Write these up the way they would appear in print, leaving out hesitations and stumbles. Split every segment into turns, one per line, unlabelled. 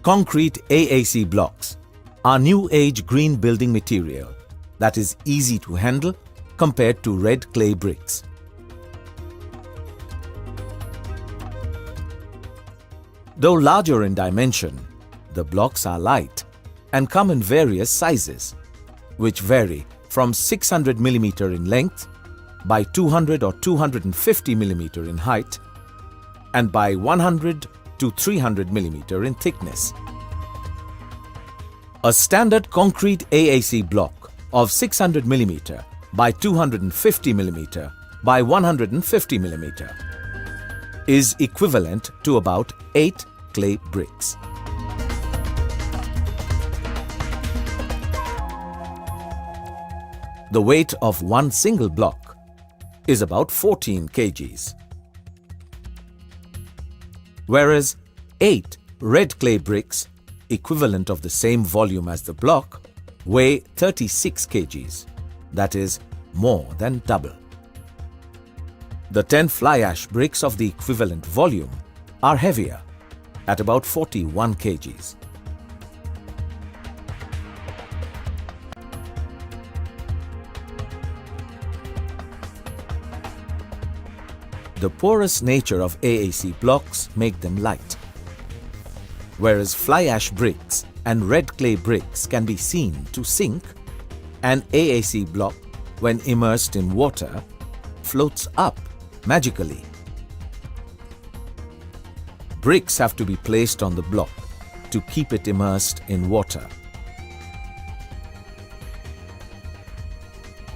Concrete AAC blocks are new age green building material that is easy to handle compared to red clay bricks. Though larger in dimension, the blocks are light and come in various sizes, which vary from 600 mm in length, by 200 or 250 mm in height, and by 100 to 300 mm in thickness. A standard concrete AAC block of 600 mm by 250 mm by 150 mm is equivalent to about 8 clay bricks. The weight of one single block is about 14 kgs, whereas 8 red clay bricks, equivalent of the same volume as the block, weigh 36 kgs, that is, more than double. The 10 fly ash bricks of the equivalent volume are heavier, at about 41 kgs. The porous nature of AAC blocks make them light, whereas fly ash bricks and red clay bricks can be seen to sink. An AAC block, when immersed in water, floats up magically. Bricks have to be placed on the block to keep it immersed in water.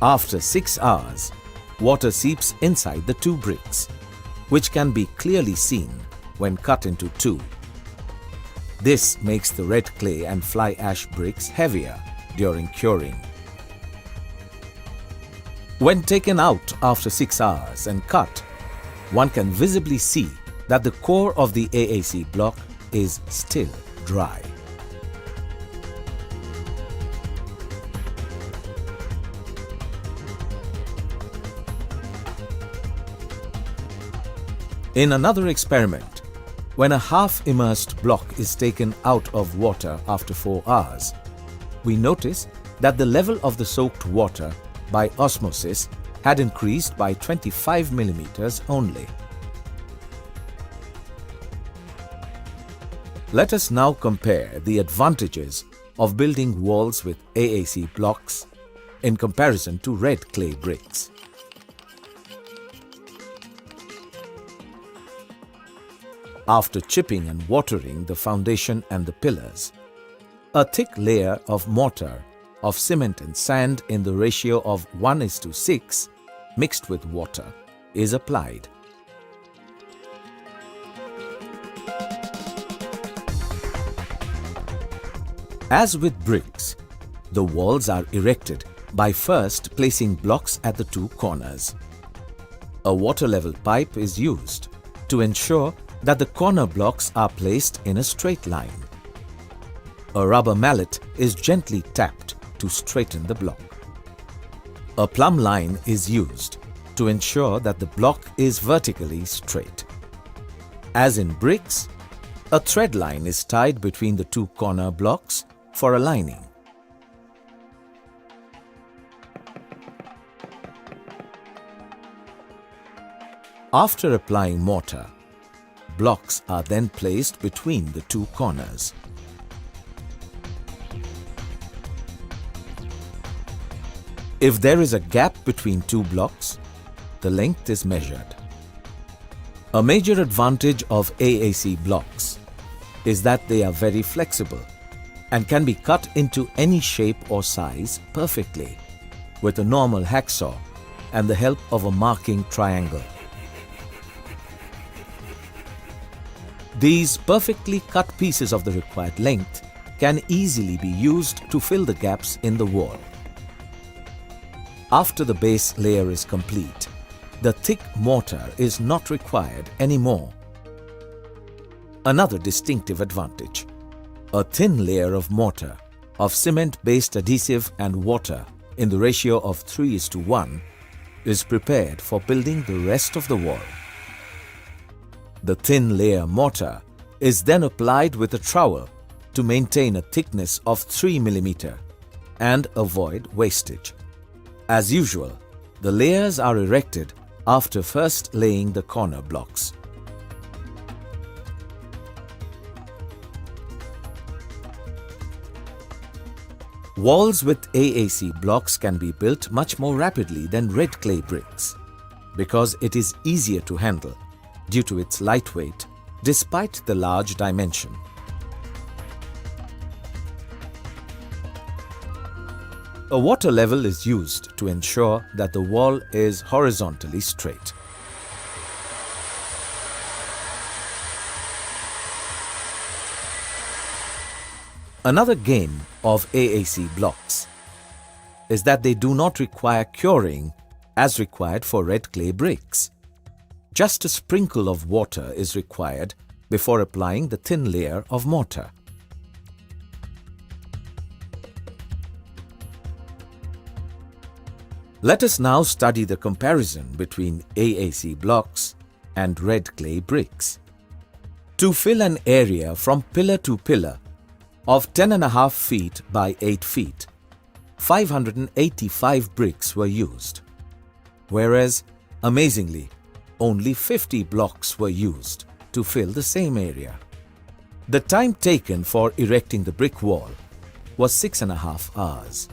After 6 hours, water seeps inside the 2 bricks, which can be clearly seen when cut into 2. This makes the red clay and fly ash bricks heavier during curing. When taken out after 6 hours and cut, one can visibly see that the core of the AAC block is still dry. In another experiment, when a half-immersed block is taken out of water after 4 hours, we notice that the level of the soaked water by osmosis had increased by 25 mm only. Let us now compare the advantages of building walls with AAC blocks in comparison to red clay bricks. After chipping and watering the foundation and the pillars, a thick layer of mortar of cement and sand in the ratio of 1:6 mixed with water is applied. As with bricks, the walls are erected by first placing blocks at the 2 corners. A water level pipe is used to ensure that the corner blocks are placed in a straight line. A rubber mallet is gently tapped to straighten the block. A plumb line is used to ensure that the block is vertically straight. As in bricks, a thread line is tied between the 2 corner blocks for aligning. After applying mortar, blocks are then placed between the 2 corners. If there is a gap between 2 blocks, the length is measured. A major advantage of AAC blocks is that they are very flexible and can be cut into any shape or size perfectly with a normal hacksaw and the help of a marking triangle. These perfectly cut pieces of the required length can easily be used to fill the gaps in the wall. After the base layer is complete, the thick mortar is not required anymore. Another distinctive advantage: a thin layer of mortar of cement-based adhesive and water in the ratio of 3:1 is prepared for building the rest of the wall. The thin layer mortar is then applied with a trowel to maintain a thickness of 3 mm and avoid wastage. As usual, the layers are erected after first laying the corner blocks. Walls with AAC blocks can be built much more rapidly than red clay bricks because it is easier to handle due to its lightweight despite the large dimension. A water level is used to ensure that the wall is horizontally straight. Another gain of AAC blocks is that they do not require curing as required for red clay bricks. Just a sprinkle of water is required before applying the thin layer of mortar. Let us now study the comparison between AAC blocks and red clay bricks. To fill an area from pillar to pillar of 10.5 feet by 8 feet, 585 bricks were used, whereas, amazingly, only 50 blocks were used to fill the same area. The time taken for erecting the brick wall was 6.5 hours,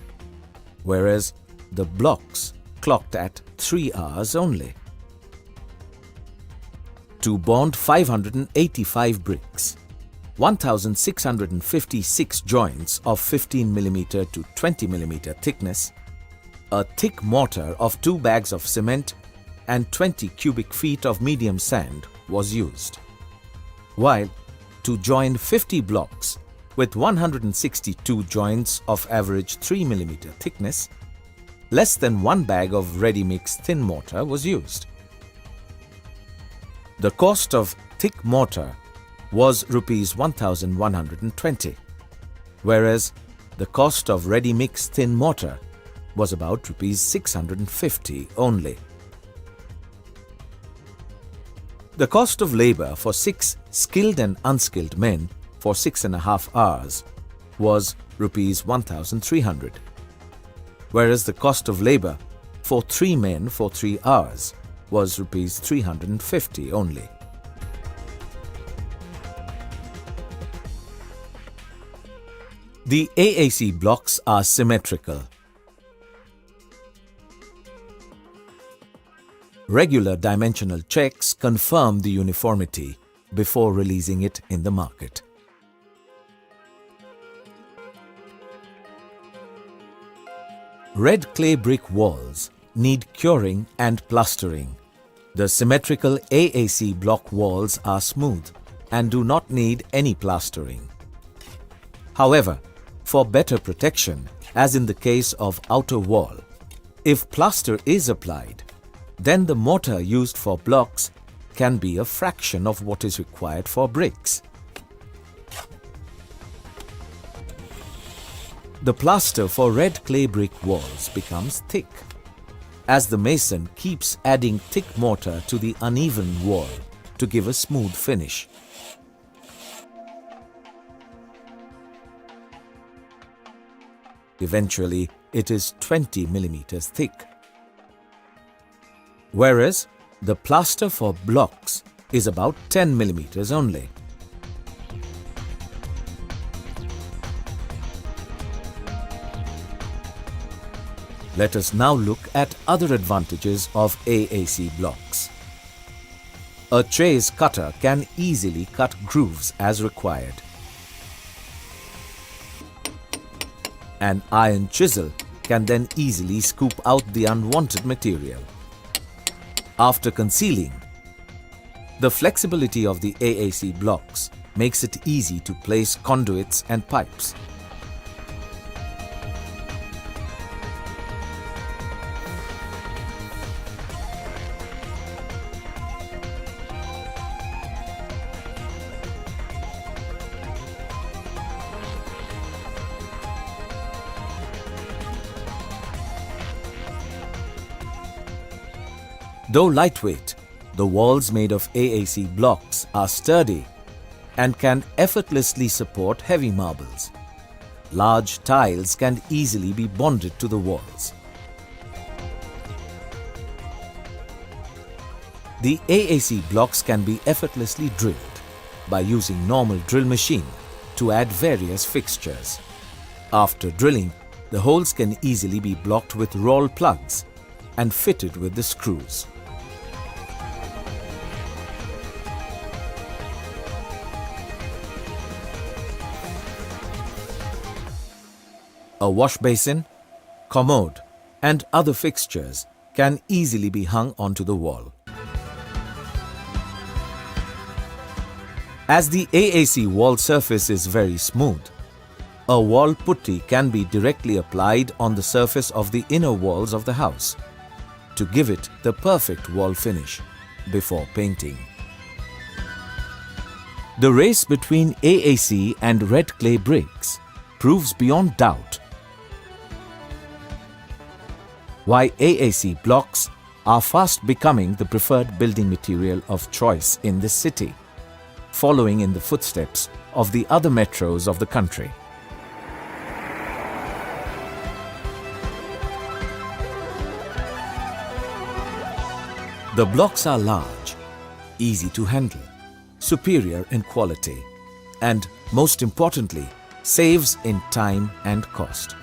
whereas the blocks clocked at 3 hours only. To bond 585 bricks, 1,656 joints of 15 mm to 20 mm thickness, a thick mortar of 2 bags of cement and 20 cubic feet of medium sand was used. While to join 50 blocks with 162 joints of average 3 mm thickness, less than 1 bag of ready-mix thin mortar was used. The cost of thick mortar was Rs 1,120, whereas the cost of ready-mix thin mortar was about Rs 650 only. The cost of labour for 6 skilled and unskilled men for 6.5 hours was Rs 1,300, whereas the cost of labour for 3 men for 3 hours was Rs 350 only. The AAC blocks are symmetrical. Regular dimensional checks confirm the uniformity before releasing it in the market. Red clay brick walls need curing and plastering. The symmetrical AAC block walls are smooth and do not need any plastering. However, for better protection, as in the case of outer wall, if plaster is applied, then the mortar used for blocks can be a fraction of what is required for bricks. The plaster for red clay brick walls becomes thick, as the mason keeps adding thick mortar to the uneven wall to give a smooth finish. Eventually, it is 20 mm thick, whereas the plaster for blocks is about 10 mm only. Let us now look at other advantages of AAC blocks. A chase cutter can easily cut grooves as required. An iron chisel can then easily scoop out the unwanted material. After concealing, the flexibility of the AAC blocks makes it easy to place conduits and pipes. Though lightweight, the walls made of AAC blocks are sturdy and can effortlessly support heavy marbles. Large tiles can easily be bonded to the walls. The AAC blocks can be effortlessly drilled by using normal drill machine to add various fixtures. After drilling, the holes can easily be blocked with roll plugs and fitted with the screws. A wash basin, commode and other fixtures can easily be hung onto the wall. As the AAC wall surface is very smooth, a wall putty can be directly applied on the surface of the inner walls of the house to give it the perfect wall finish before painting. The race between AAC and red clay bricks proves beyond doubt why AAC blocks are fast becoming the preferred building material of choice in this city, following in the footsteps of the other metros of the country. The blocks are large, easy to handle, superior in quality, and most importantly, saves in time and cost.